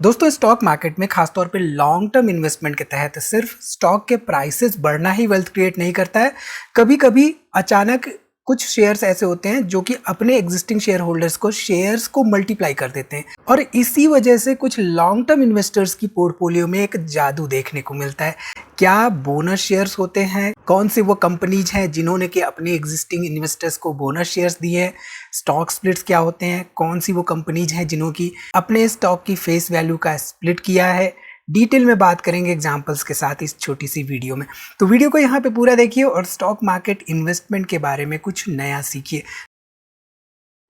दोस्तों stock market में खासतौर पे लॉन्ग टर्म इन्वेस्टमेंट के तहत सिर्फ स्टॉक के प्राइसेस बढ़ना ही वेल्थ क्रिएट नहीं करता है। कभी कभी अचानक कुछ शेयर्स ऐसे होते हैं जो कि अपने एग्जिस्टिंग शेयर होल्डर्स को शेयर्स को मल्टीप्लाई कर देते हैं और इसी वजह से कुछ लॉन्ग टर्म इन्वेस्टर्स की पोर्टफोलियो में एक जादू देखने को मिलता है। क्या बोनस शेयर्स होते हैं? कौन सी वो कंपनीज हैं जिन्होंने कि अपने एग्जिस्टिंग इन्वेस्टर्स को बोनस शेयर्स दिए हैं? स्टॉक स्प्लिट्स क्या होते हैं? कौन सी वो कंपनीज हैं जिन्होंने की अपने स्टॉक की फेस वैल्यू का स्प्लिट किया है? डिटेल में बात करेंगे एग्जांपल्स के साथ इस छोटी सी वीडियो में। तो वीडियो को यहाँ पे पूरा देखिए और स्टॉक मार्केट इन्वेस्टमेंट के बारे में कुछ नया सीखिए।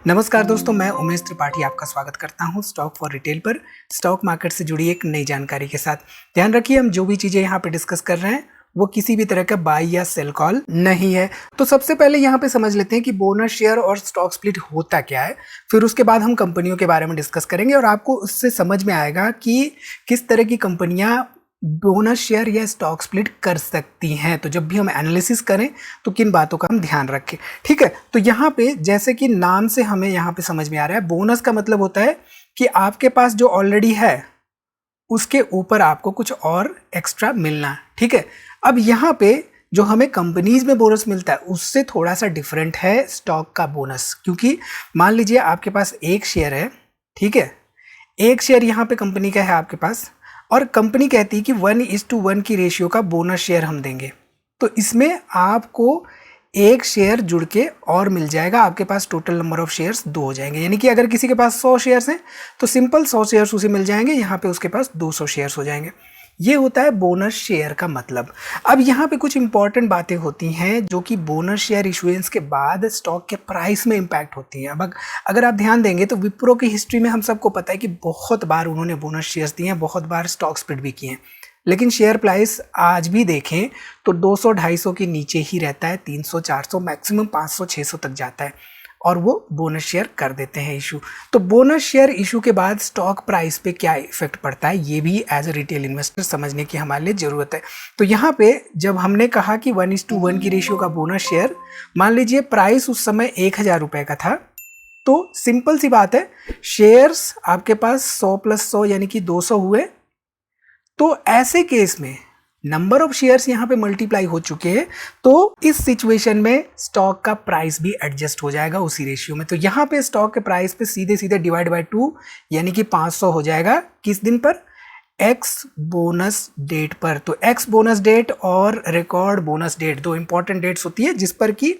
नमस्कार दोस्तों, मैं उमेश त्रिपाठी आपका स्वागत करता हूँ स्टॉक फॉर रिटेल पर स्टॉक मार्केट से जुड़ी एक नई जानकारी के साथ। ध्यान रखिए, हम जो भी चीज़ें यहाँ पे डिस्कस कर रहे हैं वो किसी भी तरह का बाय या सेल कॉल नहीं है। तो सबसे पहले यहाँ पे समझ लेते हैं कि बोनस शेयर और स्टॉक स्प्लिट होता क्या है, फिर उसके बाद हम कंपनियों के बारे में डिस्कस करेंगे और आपको उससे समझ में आएगा कि किस तरह की कंपनियां बोनस शेयर या स्टॉक स्प्लिट कर सकती हैं। तो जब भी हम एनालिसिस करें तो किन बातों का हम ध्यान रखें, ठीक है। तो यहाँ पे जैसे कि नाम से हमें यहाँ पे समझ में आ रहा है, बोनस का मतलब होता है कि आपके पास जो ऑलरेडी है उसके ऊपर आपको कुछ और एक्स्ट्रा मिलना, ठीक है। अब यहाँ पे जो हमें कंपनीज में बोनस मिलता है उससे थोड़ा सा डिफरेंट है स्टॉक का बोनस, क्योंकि मान लीजिए आपके पास एक शेयर है, ठीक है। एक शेयर यहाँ पे कंपनी का है आपके पास और कंपनी कहती है कि 1:1 की रेशियो का बोनस शेयर हम देंगे। तो इसमें आपको एक शेयर जुड़ के और मिल जाएगा, आपके पास टोटल नंबर ऑफ शेयर्स 2 हो जाएंगे। यानी कि अगर किसी के पास 100 शेयर्स हैं तो सिंपल 100 शेयर्स उसे मिल जाएंगे, यहाँ पे उसके पास 200 शेयर्स हो जाएंगे। ये होता है बोनस शेयर का मतलब। अब यहाँ पे कुछ इंपॉर्टेंट बातें होती हैं जो कि बोनस शेयर इशुएंस के बाद स्टॉक के प्राइस में इंपैक्ट होती हैं। अब अगर आप ध्यान देंगे तो विप्रो की हिस्ट्री में हम सबको पता है कि बहुत बार उन्होंने बोनस शेयर्स दिए हैं, बहुत बार स्टॉक स्प्लिट भी किए हैं, लेकिन शेयर प्राइस आज भी देखें तो 200-250 के नीचे ही रहता है, 300-400 मैक्सिमम 500-600 तक जाता है और वो बोनस शेयर कर देते हैं इशू। तो बोनस शेयर इशू के बाद स्टॉक प्राइस पे क्या इफेक्ट पड़ता है ये भी एज अ रिटेल इन्वेस्टर समझने की हमारे लिए ज़रूरत है। तो यहाँ पे जब हमने कहा कि 1:1 की रेशियो का बोनस शेयर, मान लीजिए प्राइस उस समय 1000 रुपये का था, तो सिंपल सी बात है, शेयर्स आपके पास 100 + 100 यानी कि 200 हुए। तो ऐसे केस में नंबर ऑफ शेयर्स यहाँ पे मल्टीप्लाई हो चुके हैं, तो इस सिचुएशन में स्टॉक का प्राइस भी एडजस्ट हो जाएगा उसी रेशियो में। तो यहाँ पे स्टॉक के प्राइस पे सीधे सीधे डिवाइड बाय 2 यानी कि 500 हो जाएगा। किस दिन पर? एक्स बोनस डेट पर। तो एक्स बोनस डेट और रिकॉर्ड बोनस डेट दो इंपॉर्टेंट डेट्स होती है जिस पर कि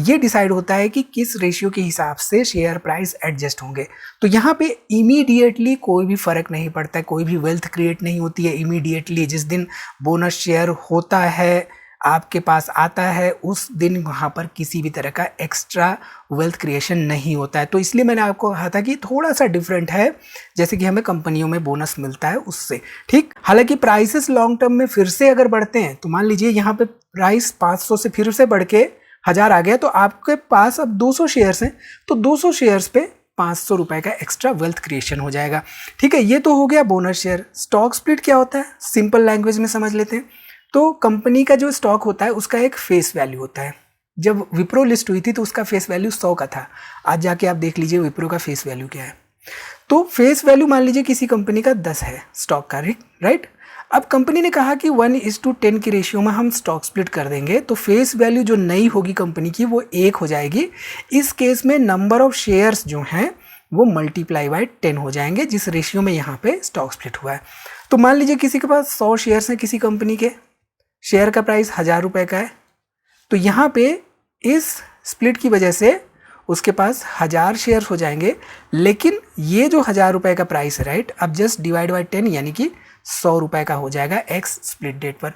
ये डिसाइड होता है कि किस रेशियो के हिसाब से शेयर प्राइस एडजस्ट होंगे। तो यहाँ पे इमीडिएटली कोई भी फर्क नहीं पड़ता है, कोई भी वेल्थ क्रिएट नहीं होती है इमीडिएटली। जिस दिन बोनस शेयर होता है, आपके पास आता है, उस दिन वहाँ पर किसी भी तरह का एक्स्ट्रा वेल्थ क्रिएशन नहीं होता है। तो इसलिए मैंने आपको कहा था कि थोड़ा सा डिफरेंट है जैसे कि हमें कंपनियों में बोनस मिलता है उससे, ठीक। हालांकि प्राइसेस लॉन्ग टर्म में फिर से अगर बढ़ते हैं तो मान लीजिए यहाँ पे प्राइस 500 से फिर से बढ़ के 1000 आ गया, तो आपके पास अब 200 शेयर्स हैं, तो 200 शेयर्स पे 500 रुपए का एक्स्ट्रा वेल्थ क्रिएशन हो जाएगा, ठीक है। ये तो हो गया बोनस शेयर। स्टॉक स्प्लिट क्या होता है, सिंपल लैंग्वेज में समझ लेते हैं। तो कंपनी का जो स्टॉक होता है उसका एक फेस वैल्यू होता है। जब विप्रो लिस्ट हुई थी तो उसका फेस वैल्यू 100 का था। आज जाके आप देख लीजिए विप्रो का फेस वैल्यू क्या है। तो फेस वैल्यू मान लीजिए किसी कंपनी का 10 है स्टॉक का, राइट। अब कंपनी ने कहा कि 1:10 की रेशियो में हम स्टॉक स्प्लिट कर देंगे, तो फेस वैल्यू जो नई होगी कंपनी की वो 1 हो जाएगी। इस केस में नंबर ऑफ शेयर्स जो हैं वो मल्टीप्लाई बाय 10 हो जाएंगे जिस रेशियो में यहाँ पे स्टॉक स्प्लिट हुआ है। तो मान लीजिए किसी के पास 100 शेयर्स हैं, किसी कंपनी के शेयर का प्राइस 1000 रुपये का है, तो यहाँ पे इस स्प्लिट की वजह से उसके पास 1000 शेयर्स हो जाएंगे। लेकिन ये जो 1000 रुपये का प्राइस है, राइट, अब जस्ट डिवाइड बाय 10 यानी कि 100 रुपये का हो जाएगा एक्स स्प्लिट डेट पर।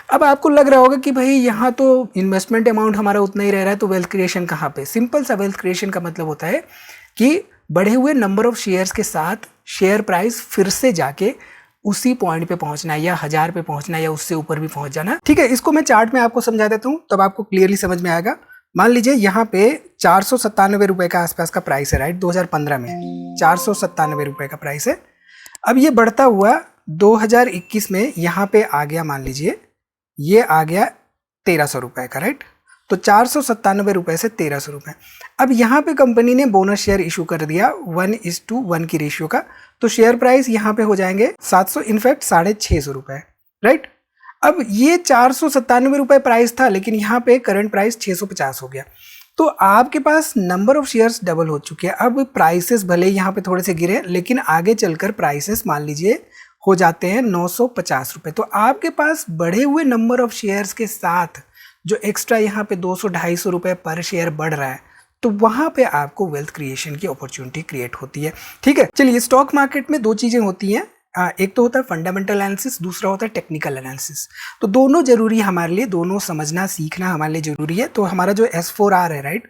अब आपको लग रहा होगा कि भाई यहाँ तो इन्वेस्टमेंट अमाउंट हमारा उतना ही रह रहा है, तो वेल्थ क्रिएशन कहाँ पे? सिंपल सा वेल्थ क्रिएशन का मतलब होता है कि बढ़े हुए नंबर ऑफ शेयर्स के साथ शेयर प्राइस फिर से जाके उसी पॉइंट पे पहुंचना है, या 1000 पे पहुंचना है, या उससे ऊपर भी पहुंच जाना, ठीक है। इसको मैं चार्ट में आपको समझा देता हूं तब आपको क्लियरली समझ में आएगा। मान लीजिए यहाँ पे 497 रुपए का आसपास का प्राइस है, राइट। 2015 में 497 रुपए का प्राइस है। अब ये बढ़ता हुआ 2021 में यहाँ पे आ गया, मान लीजिए ये आ गया 1300 रुपए का, राइट। तो 497 रुपये से 1300 रुपये। अब यहाँ पे कंपनी ने बोनस शेयर इशू कर दिया 1:1 की रेशियो का, तो शेयर प्राइस यहाँ पे हो जाएंगे 700, इनफैक्ट 650 रुपये, राइट। अब ये 497 रुपये प्राइस था, लेकिन यहाँ पे करंट प्राइस 650 हो गया, तो आपके पास नंबर ऑफ शेयर्स डबल हो चुके हैं। अब प्राइसेस भले यहाँ पे थोड़े से गिरे, लेकिन आगे चलकर प्राइसेस मान लीजिए हो जाते हैं 950 रुपये। तो आपके पास बढ़े हुए नंबर ऑफ शेयर्स के साथ जो एक्स्ट्रा यहाँ पे 200-250 रुपये पर शेयर बढ़ रहा है, तो वहाँ पे आपको वेल्थ क्रिएशन की अपॉर्चुनिटी क्रिएट होती है। ठीक है, चलिए स्टॉक मार्केट में दो चीज़ें होती हैं, एक तो होता है फंडामेंटल एनालिसिस, दूसरा होता है टेक्निकल एनालिसिस। तो दोनों जरूरी है हमारे लिए, दोनों समझना सीखना हमारे लिए जरूरी है। तो हमारा जो S4R है, राइट,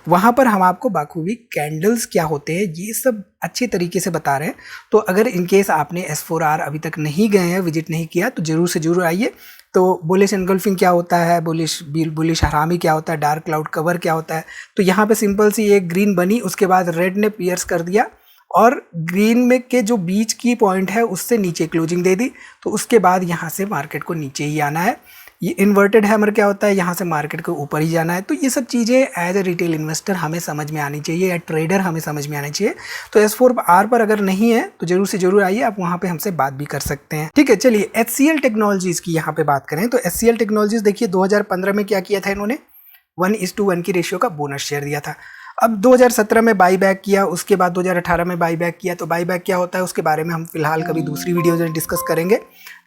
वहाँ पर हम आपको बाखूबी कैंडल्स क्या होते हैं ये सब अच्छे तरीके से बता रहे हैं। तो अगर इनकेस आपने S4R अभी तक नहीं गए हैं, विजिट नहीं किया, तो जरूर से जरूर आइए। तो बुलिश एनगल्फिंग क्या होता है, बुलिश हरामी क्या होता है, डार्क क्लाउड कवर क्या होता है, तो यहाँ पे सिंपल सी एक ग्रीन बनी, उसके बाद रेड ने पियर्स कर दिया और ग्रीन में के जो बीच की पॉइंट है उससे नीचे क्लोजिंग दे दी, तो उसके बाद यहाँ से मार्केट को नीचे ही आना है। ये इन्वर्टेड हैमर क्या होता है, यहाँ से मार्केट को ऊपर ही जाना है। तो ये सब चीज़ें एज ए रिटेल इन्वेस्टर हमें समझ में आनी चाहिए, या ट्रेडर हमें समझ में आनी चाहिए। तो S4R पर अगर नहीं है तो जरूर से जरूर आइए, आप वहाँ पे हमसे बात भी कर सकते हैं। ठीक है, चलिए HCL टेक्नोलॉजीज़ की यहाँ पे बात करें तो HCL टेक्नोलॉजीज़ देखिए 2015 में क्या किया था इन्होंने, 1:1 की रेशियो का बोनस शेयर दिया था। अब 2017 में बाई बैक किया, उसके बाद 2018 में बाई बैक किया। तो बाई बैक क्या होता है उसके बारे में हम फिलहाल कभी दूसरी वीडियो में डिस्कस करेंगे।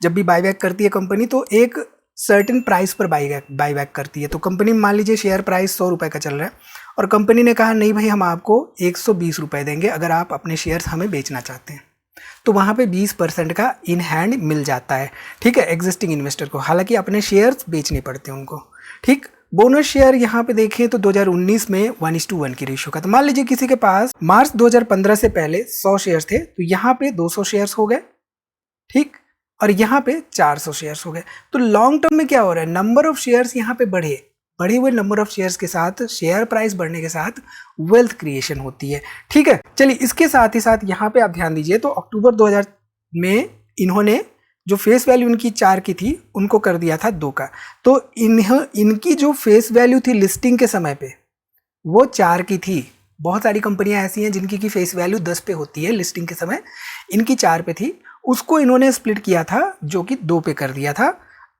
जब भी बाई बैक करती है कंपनी तो एक सर्टेन प्राइस पर बाई बैक करती है। तो कंपनी मान लीजिए शेयर प्राइस 100 रुपये का चल रहा है और कंपनी ने कहा नहीं भाई हम आपको 120 रुपये देंगे अगर आप अपने शेयर्स हमें बेचना चाहते हैं, तो वहाँ पे 20% का इन हैंड मिल जाता है। ठीक है, एग्जिस्टिंग इन्वेस्टर को, हालांकि अपने शेयर्स बेचने पड़ते हैं उनको। ठीक, बोनस शेयर यहाँ पे देखें तो 2019 में 1:1 की रेशियो का। तो मान लीजिए किसी के पास मार्च 2015 से पहले 100 शेयर्स थे, तो यहाँ पे 200 शेयर्स हो गए, ठीक, और यहाँ पे 400 शेयर्स हो गए। तो लॉन्ग टर्म में क्या हो रहा है, नंबर ऑफ शेयर्स यहाँ पे बढ़े हुए नंबर ऑफ शेयर्स के साथ शेयर प्राइस बढ़ने के साथ वेल्थ क्रिएशन होती है। ठीक है, चलिए इसके साथ ही साथ यहाँ पे आप ध्यान दीजिए, तो अक्टूबर 2000 में इन्होंने जो फेस वैल्यू इनकी 4 की थी उनको कर दिया था 2 का। तो इनकी जो फेस वैल्यू थी लिस्टिंग के समय पे वो 4 की थी। बहुत सारी कंपनियां ऐसी हैं जिनकी की फेस वैल्यू 10 पे होती है लिस्टिंग के समय, इनकी 4 पे थी, उसको इन्होंने स्प्लिट किया था जो कि 2 पे कर दिया था।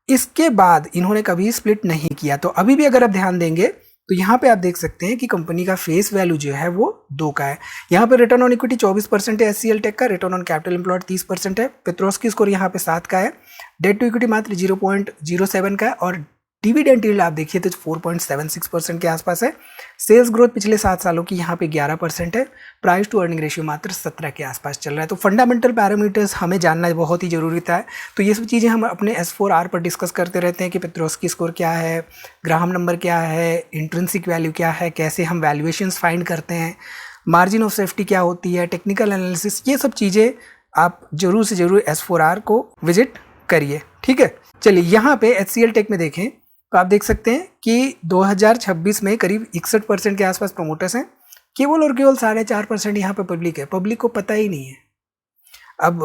इसके बाद इन्होंने कभी स्प्लिट नहीं किया। तो अभी भी अगर आप ध्यान देंगे तो यहाँ पे आप देख सकते हैं कि कंपनी का फेस वैल्यू जो है वो 2 का है। यहाँ पे रिटर्न ऑन इक्विटी 24% है HCL टेक का, रिटर्न ऑन कैपिटल एम्प्लॉयड 30% है, पेट्रोस्की स्कोर यहाँ पे 7 का है, डेट टू इक्विटी मात्र 0.07 का है, और डिविडेंड यील्ड आप देखिए तो 4.76% के आसपास है। सेल्स ग्रोथ पिछले 7 सालों की यहाँ पे 11% है, प्राइस टू अर्निंग रेशियो मात्र 17 के आसपास चल रहा है। तो फंडामेंटल पैरामीटर्स हमें जानना बहुत ही जरूरी था। तो ये सब चीज़ें हम अपने S4R पर डिस्कस करते रहते हैं कि पेट्रोस्की स्कोर क्या है, ग्राहम नंबर क्या है, इंट्रिंसिक वैल्यू क्या है, कैसे हम वैल्यूएशंस फाइंड करते हैं, मार्जिन ऑफ सेफ्टी क्या होती है, टेक्निकल एनालिसिस, ये सब चीज़ें आप जरूर से जरूर S4R को विजिट करिए। ठीक है, चलिए यहाँ पे HCL टेक में देखें तो आप देख सकते हैं कि 2026 में करीब 61% के आसपास प्रमोटर्स हैं, केवल और केवल 4.5% यहाँ पे पब्लिक है। पब्लिक को पता ही नहीं है। अब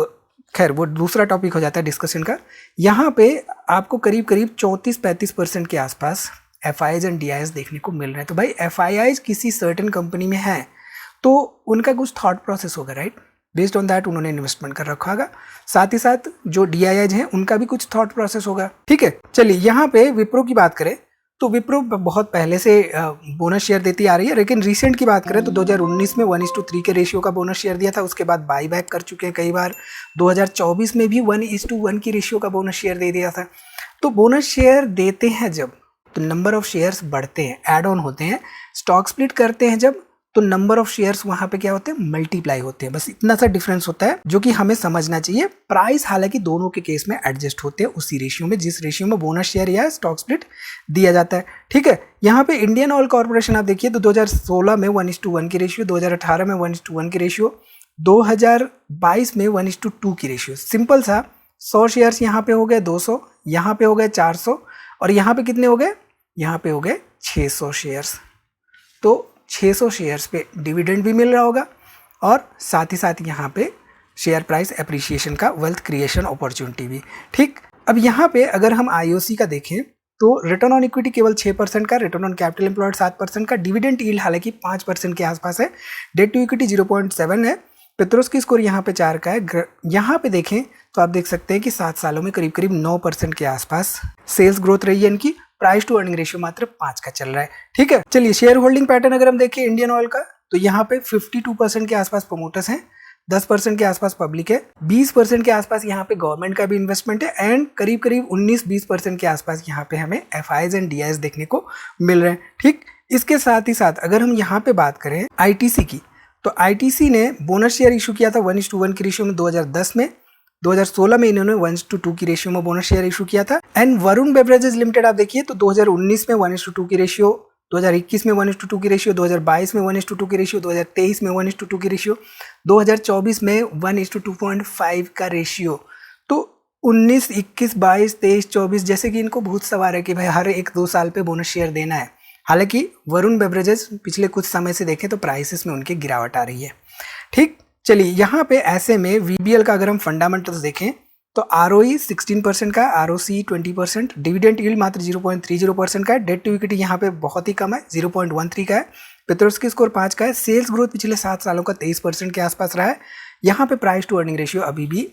खैर वो दूसरा टॉपिक हो जाता है डिस्कशन का। यहाँ पे आपको करीब 34-35% के आसपास FIIs एंड DIIs देखने को मिल रहे हैं। तो भाई FIIs किसी सर्टेन कंपनी में है तो उनका कुछ थॉट प्रोसेस होगा, राइट, बेस्ड ऑन दैट उन्होंने इन्वेस्टमेंट कर रखा होगा। साथ ही साथ जो DIIs हैं उनका भी कुछ थॉट प्रोसेस होगा। ठीक है, चलिए यहाँ पे विप्रो की बात करें तो विप्रो बहुत पहले से बोनस शेयर देती आ रही है, लेकिन रिसेंट की बात करें तो 2019 में 1:3 के रेशियो का बोनस शेयर दिया था, उसके बाद बाई बैक कर चुके हैं कई बार। 2024 में भी 1:1 की रेशियो का बोनस शेयर दे दिया था। तो बोनस शेयर देते हैं जब तो नंबर ऑफ शेयर्स बढ़ते हैं, एड ऑन होते हैं। स्टॉक स्प्लिट करते हैं जब तो नंबर ऑफ शेयर्स वहां पे क्या होते हैं, मल्टीप्लाई होते हैं। बस इतना सा डिफरेंस होता है जो कि हमें समझना चाहिए। प्राइस हालांकि दोनों के केस में एडजस्ट होते हैं उसी रेशियो में जिस रेशियो में बोनस शेयर या स्टॉक स्प्लिट दिया जाता है। ठीक है, यहाँ पे इंडियन ऑयल कॉर्पोरेशन आप देखिए तो 2016 में 1:1 की रेशियो, 2018 में 1:1 की रेशियो, 2022 में 1:2 की रेशियो। सिंपल सा 100 शेयर्स यहाँ पे हो गए 200, यहाँ पे हो गए 400, और यहाँ पे कितने हो गए, यहाँ पे हो गए 600 शेयर्स। तो 600 शेयर्स पे डिविडेंड भी मिल रहा होगा और साथ ही साथ यहाँ पे शेयर प्राइस एप्रिसिएशन का वेल्थ क्रिएशन अपॉर्चुनिटी भी। ठीक, अब यहाँ पे अगर हम IOC का देखें तो रिटर्न ऑन इक्विटी केवल 6% का, रिटर्न ऑन कैपिटल एम्प्लॉयड 7% का, डिविडेंड यील्ड हालांकि 5% के आसपास है, डेट टू इक्विटी 0.7 है, पेट्रोस्की स्कोर यहाँ पे 4 का है। यहाँ पे देखें तो आप देख सकते हैं कि 7 सालों में करीब करीब 9% के आसपास सेल्स ग्रोथ रही है इनकी। प्राइस टू अर्निंग रेशियो मात्र 5 का चल रहा है। ठीक है, चलिए शेयर होल्डिंग पैटर्न अगर हम देखें इंडियन ऑयल का, तो यहाँ पे 52% के आसपास प्रोमोटर्स हैं, 10% के आसपास पब्लिक है, 20% के आसपास यहाँ पे गवर्नमेंट का भी इन्वेस्टमेंट है, एंड करीब करीब 19-20% के आसपास यहाँ पे हमें एफआईज एंड डीआईएस देखने को मिल रहे हैं। ठीक, इसके साथ ही साथ अगर हम यहाँ पे बात करें आईटीसी की, तो आईटीसी ने बोनस शेयर इशू किया था 1:1 की रेशियो में 2010 में, 2016 में इन्होंने 1:2 की रेशियो में बोनस शेयर इशू किया था। एंड वरुण बेवरेजेस लिमिटेड आप देखिए तो 2019 में 1:2 की रेशियो, 2021 में 1:2 की रेशियो, 2022 में 1:2 की रेशियो, 2023 में 1:2 की रेशियो, 2024 में 1:2.5 का रेशियो। तो 19, 21, 22, 23, 24 जैसे कि इनको बहुत सवार है कि भाई हर 1-2 साल पे बोनस शेयर देना है। हालांकि वरुण बेवरेजेस पिछले कुछ समय से देखें तो प्राइसेस में उनकी गिरावट आ रही है। ठीक, चलिए यहाँ पे ऐसे में वीबीएल का अगर हम फंडामेंटल्स देखें तो आरओई 16% का, आरओसी 20%, डिविडेंड यील्ड मात्र 0.30% का है, डेट टू इक्विटी यहाँ पे बहुत ही कम है 0.13 का है, पेट्रोस्की स्कोर 5 का है, सेल्स ग्रोथ पिछले 7 सालों का 23% के आसपास रहा है। यहाँ पे प्राइस टू अर्निंग रेशियो अभी भी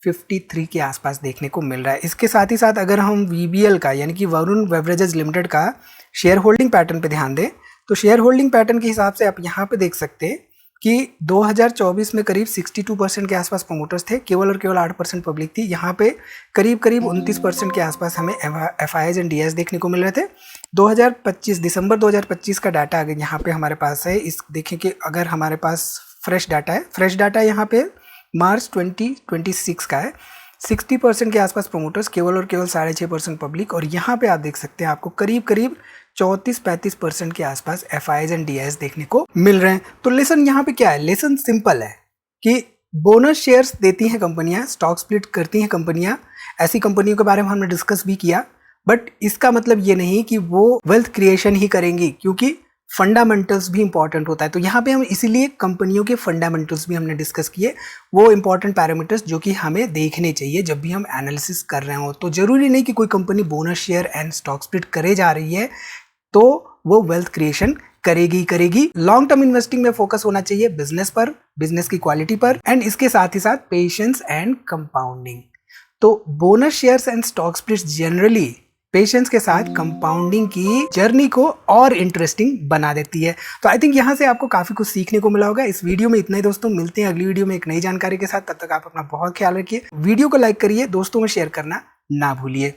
53 के आसपास देखने को मिल रहा है। इसके साथ ही साथ अगर हम वीबीएल का यानी कि वरुण बेवरेजेस लिमिटेड का शेयर होल्डिंग पैटर्न पे ध्यान दें तो शेयर होल्डिंग पैटर्न के हिसाब से आप यहाँ पे देख सकते हैं कि 2024 में करीब 62% के आसपास प्रमोटर्स थे, केवल और केवल 8% पब्लिक थी। यहाँ पे करीब करीब 29% के आसपास हमें एफआईएस एंड डीआईएस देखने को मिल रहे थे। 2025 दिसंबर 2025 का डाटा अगर यहाँ पे हमारे पास है, इस देखें कि अगर हमारे पास फ्रेश डाटा है, फ्रेश डाटा यहाँ पे मार्च 2026 का है, 60% के आसपास प्रमोटर्स, केवल और केवल 6.5% पब्लिक, और यहाँ पे आप देख सकते हैं आपको करीब करीब 34-35% के आसपास एफआईएस एंड डीआईएस देखने को मिल रहे हैं। तो लेसन यहाँ पे क्या है, लेसन सिंपल है कि बोनस शेयर्स देती हैं कंपनियां, स्टॉक स्प्लिट करती हैं कंपनियां, ऐसी कंपनियों के बारे में हमने डिस्कस भी किया, बट इसका मतलब ये नहीं कि वो वेल्थ क्रिएशन ही करेंगी, क्योंकि फंडामेंटल्स भी इंपॉर्टेंट होता है। तो यहाँ पे हम इसीलिए कंपनियों के फंडामेंटल्स भी हमने डिस्कस किए, वो इंपॉर्टेंट पैरामीटर्स जो कि हमें देखने चाहिए जब भी हम एनालिसिस कर रहे हो। तो जरूरी नहीं कि कोई company bonus share and stock split करे जा रही है तो वो वेल्थ क्रिएशन करेगी। लॉन्ग टर्म इन्वेस्टिंग में फोकस होना चाहिए बिजनेस पर, बिजनेस की क्वालिटी पर, एंड इसके साथ ही साथ पेशेंस एंड कंपाउंडिंग। तो bonus shares and stock splits generally patience के साथ कंपाउंडिंग की जर्नी को और इंटरेस्टिंग बना देती है। तो आई थिंक यहाँ से आपको काफी कुछ सीखने को मिला होगा। इस वीडियो में इतना ही दोस्तों, मिलते हैं अगली वीडियो में एक नई जानकारी के साथ। तब तक आप अपना बहुत ख्याल रखिए, वीडियो को लाइक करिए, दोस्तों में शेयर करना ना भूलिए।